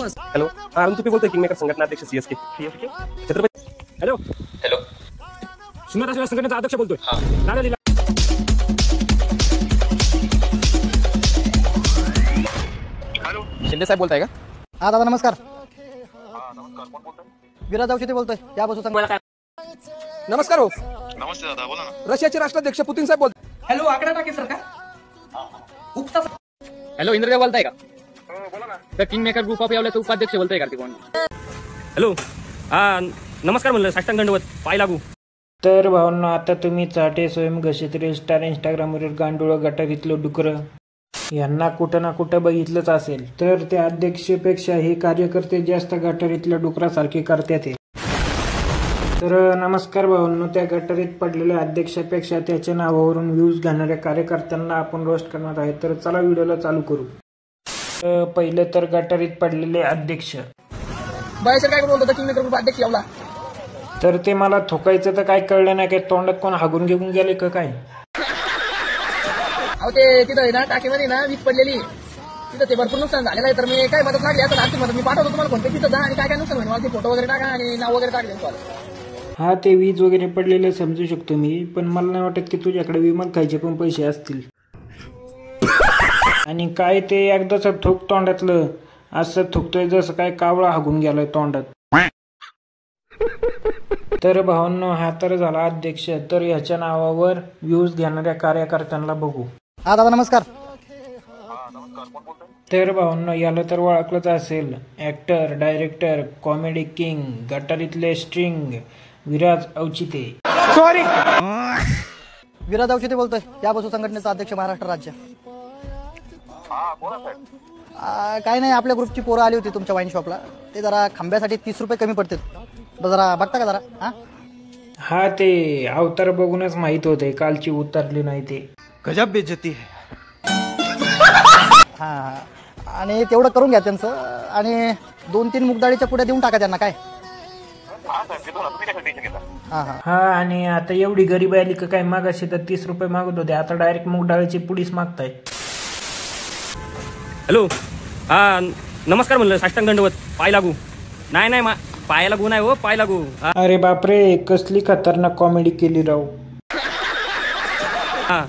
First. Hello, हा अरुण तुपे बोलतोय, kingmaker संघटना अध्यक्ष सीएसके. छत्रपती. हॅलो हॅलो, शून्य संघटनेचा अध्यक्ष बोलतोय. हा. दादा दिला. शिंदे साहेब बोलताय का? हा दादा नमस्कार. विराज औषधी बोलतोय. या बसू सांग. नमस्कार हो. नमस्ते दादा, बोला ना. रशियाचे राष्ट्राध्यक्ष पुतीन साहेब बोलतोय. हॅलो आकडा टाके सर का उपसा. हॅलो, इंद्रदेव बोलताय का? बोला ना. तर किंग मेकर ग्रुप ऑफ यावल्याचे उपाध्यक्ष बोलताय का? कोण? हॅलो, हा नमस्कार म्हणलं. साष्टांग दंडवत, पाय लागू. तर भावना, आता तुम्ही चाटे स्वयंघोषित रील स्टार इंस्टाग्रामवरील गांडूळ गटारीतलं डुकरं यांना कुठं ना कुठं बघितलंच असेल. तर त्या अध्यक्षपेक्षा हे कार्यकर्ते जास्त गटारीतल्या डुकरासारखे करतात. तर नमस्कार भावांनो, त्या गटारीत पडलेल्या अध्यक्षापेक्षा त्याच्या नावावरून व्ह्यूज घेणाऱ्या कार्यकर्त्यांना आपण रोस्ट करणार आहे. तर चला व्हिडिओला चालू करू. पहिलं तर गटारीत पडलेले अध्यक्ष. बायसर काय बोलतो किंग मेकर ग्रुप अध्यक्ष यावला. तर ते मला थोकायचं तर काय कळलं नाही. काय तोंडात कोण हागून घेऊन गेले का काय? अहो ते तिथं आहे ना टाकीमध्ये ना वीज पडलेली तिथं ते भरपूर नुकसान झालेलं आहे. तर मी काय मदत लागली आता आर्थिक मदत मी पाठवतो तुम्हाला फोन पे. तिथं जा आणि काय काय नुकसान होईल मला ते फोटो वगैरे टाका आणि नाव वगैरे टाकले तुम्हाला. हा, ते वीज वगैरे पडलेले समजू शकतो मी, पण मला नाही वाटत की तुझ्याकडे विमान खायचे पण पैसे असतील. आणि काय ते एकदाच थोक तोंडातलं असं थुकतोय जसं काय कावळा हागून गेलाय तोंडात. तर भावांनो, हा तर झाला अध्यक्ष. तर ह्याच्या नावावर व्ह्यूज घेणाऱ्या कार्यकर्त्यांना बघू. हा दादा नमस्कार. तर भावांनो, याला तर ओळखलंच असेल. ऍक्टर, डायरेक्टर, कॉमेडी किंग, गटारीतले स्ट्रिंग विराज औचिते. विराज औषधी बोलतोय. या बसू संघटनेचा अध्यक्ष महाराष्ट्र राज्य. काय नाही, आपल्या ग्रुपची पोरं आली होती तुमच्या वाईन शॉपला. ते जरा खांब्यासाठी 30 रुपये कमी पडतील. जरा बघता का जरा? हा, ते अवतार बघूनच माहित होते कालची उतरली नाही ते. गजब बेइज्जती है. हा, आणि तेवढं करून घ्या त्यांचं. आणि 2-3 मुगदाळीच्या पुढे देऊन टाका त्यांना. काय हा, आणि आता एवढी गरीब आली का काय? मागाशी तर 30 रुपये मागत होते, आता डायरेक्ट मूग डाळीची पुडीच मागताय. हॅलो, हा नमस्कार म्हणलं. साष्टांग दंडवत, पाय लागू. नाही पाय लागू नाही हो, पाय लागू. अरे बापरे, कसली खतरनाक कॉमेडी केली राव. हा,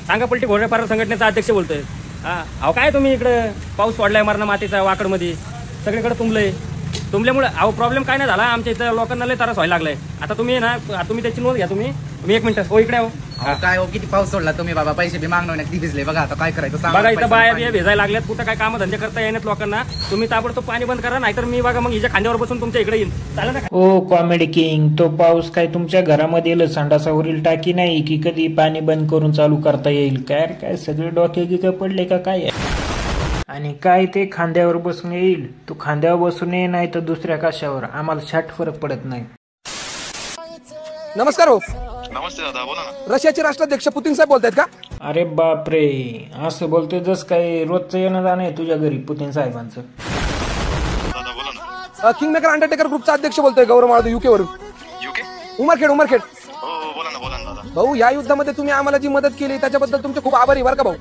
सांगा पलटी घोडेपार संघटनेचा अध्यक्ष बोलतोय. हा, अहो काय तुम्ही इकडं पाऊस पडलाय मरणा मातीचा वाकडमध्ये सगळीकडे तुंबल्यामुळे अहो प्रॉब्लेम काय नाही झाला. आमच्या इथं लोकांना लय त्रास व्हायला लागलाय. आता तुम्ही ना त्याची नोंद घ्या. तुम्ही 1 मिनिट हो इकडे. काय हो, किती पाऊस सोडला तुम्ही बाबा. पैसे बी मागणार नाही, भिजले बघा. आता काय करायचं बघा, इथं बाया बिया भेजायला लागल्यात. कुठं काय काम धंदे करता येण्यात लोकांना. तुम्ही ताबडतोब पाणी बंद करा, नाहीतर मी बघा मग हिच्या खांद्यावर बसून तुमच्या इकडे येईल. चालेल ना? ओ कॉमेडी किंग, तो पाऊस काय तुमच्या घरामध्ये संडासावरील टाकी नाही की कधी पाणी बंद करून चालू करता येईल? काय सगळे डोके गिके पडले का काय? आणि काय ते खांद्यावर बसून येईल? तू खांद्यावर बसून ये, नाही तर दुसऱ्या कशावर. आम्हाला छाट फरक पडत नाही. नमस्कार हो. नमस्ते दादा, बोला ना. रशियाचे राष्ट्राध्यक्ष पुतीन साहेब बोलतायत का? अरे बापरे, असं बोलतोय जस काय रोजचं येणं जाणं आहे तुझ्या घरी पुतीन साहेबांचं. दादा बोला ना. किंगमेकर अंडरटेकर ग्रुपचा अध्यक्ष बोलतोय. गौरव माळदे, युके वरून. युके? उमरखेड. हो, बोला ना दादा. भाऊ, या युद्धामध्ये तुम्ही आम्हाला जी मदत केली त्याच्याबद्दल तुमचे खूप आभारी बरं का भाऊ.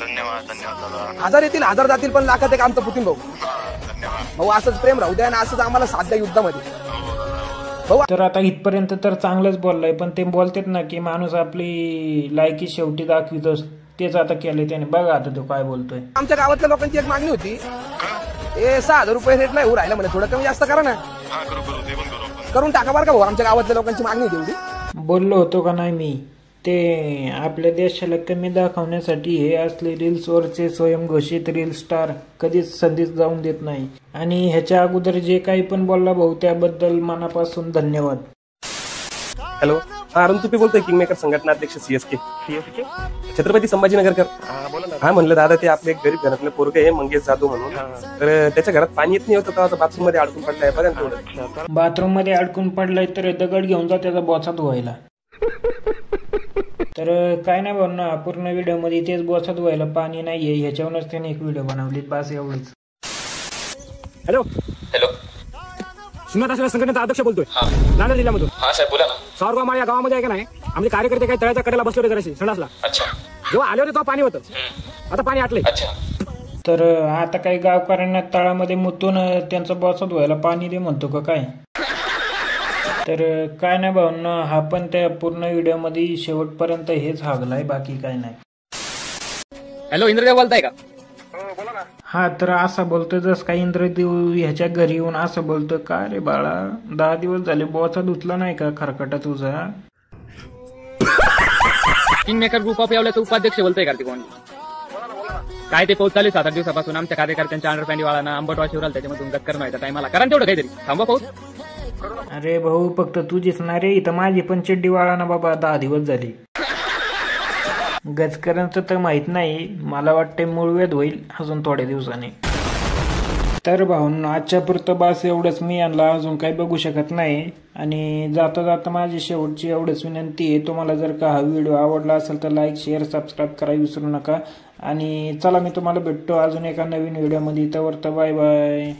धन्यवाद दादा. 1000 येतील, 1000 जातील, पण लाखात एक आमचं पुतीन भाऊ. धन्यवाद भाऊ, असंच प्रेम राहू द्या आणि असंच आम्हाला साथ द्या युद्धामध्ये. तर आता इथपर्यंत तर चांगलंच बोललाय, पण ते बोलतात ना की माणूस आपली लायकी शेवटी दाखवितोस. तेच आता केलंय त्याने. बघा आता तो काय बोलतोय. आमच्या गावातल्या लोकांची एक मागणी होती. 6000 रुपये रेट नाही राहिला म्हणे, थोडं कमी जास्त करा ना. करून टाका बरं का भाऊ. आमच्या गावातल्या लोकांची मागणी तेवढी. बोललो होतो का नाही मी? ते आपल्या देशाला कमी दाखवण्यासाठी हे असले रील्सवरचे स्वयंघोषित रील स्टार कधीच संधीच जाऊन देत नाही. आणि ह्याच्या अगोदर जे काही पण बोलला भाऊ, त्याबद्दल मनापासून धन्यवाद. हॅलो, हा अरुण तुपे बोलतोय. किंगमेकर संघटना अध्यक्ष सीएसके. छत्रपती संभाजीनगरकर. हा म्हणलं दादा, ते आपले गरीब घरातले पोरगे आहे मंगेश जाधव म्हणून. तर त्याच्या घरात पाणी येत नाही होतं, बाथरूम मध्ये अडकून पडलाय. बघा तेवढं. बाथरूम मध्ये अडकून पडलाय तर दगड घेऊन जा त्याचा बोचा धुवायला. तर काय नाही भाऊ ना, पूर्ण व्हिडिओ मध्ये तेच बोचा धुवायला पाणी नाहीये, ह्याच्यावरच त्याने एक व्हिडिओ बनवली. बस एवढंच. हॅलो, शून्य संघटनेचा अध्यक्ष बोलतोय. नांदेड जिल्ह्यामधून. हा साहेब बोला ना. सावरगाव या गावामध्ये आहे का नाही, आमचे कार्यकर्ते काही तळ्याच्या कडेला बसले होते जराशी संडासला. अच्छा. जेव्हा आले होते तेव्हा पाणी होतं. आता पाणी आटलंय. अच्छा. तर आता काही गावकऱ्यांना तळामध्ये मुतून त्यांचा बॉसच व्हायला पाणी दे म्हणतो का काय? तर काय नाही भाऊंनो, हा पण त्या पूर्ण व्हिडिओमध्ये शेवटपर्यंत हेच हागलाय, बाकी काय नाही. हॅलो इंद्रदेव बोलताय का? हा तर असा बोलतोय जस काही इंद्रदेव ह्याच्या घरी येऊन असं बोलतोय, का रे बाळा 10 दिवस झाले बॉचा धुतला नाही का खरकटा तुझा? किंग मेकर ग्रुप ऑफ येवल्याचा उपाध्यक्ष बोलतोय कार्तिक वाणी. काय ते पाऊस चालू 7-8 दिवसापासून आमच्या कार्यकर्त्यांच्या अंडरपॅन्टीवाळांना आंबटवा शिवराल त्याच्यामधून गतकर व्हायचा टायमाला करा तेवढं काहीतरी थांबा पाऊस. अरे भाऊ फक्त तुझीच ना रे, इथं माझी पण चिड्डी वाळा ना बाबा 10 दिवस झाली. गजकरांचं तर माहित नाही, मला वाटते मूळवेद होईल अजून थोड्या दिवसांनी. तर भाऊंनो आजच्या पुरतं बस एवढंच, मी यांना अजून काही बघू शकत नाही. आणि जाता जाता माझी शेवटची एवढंच विनंती आहे, तुम्हाला जर का हा व्हिडिओ आवडला असेल तर लाईक शेअर सबस्क्राईब करायला विसरू नका. आणि चला मी तुम्हाला भेटतो अजून एका नवीन व्हिडिओमध्ये, तोवर बाय बाय.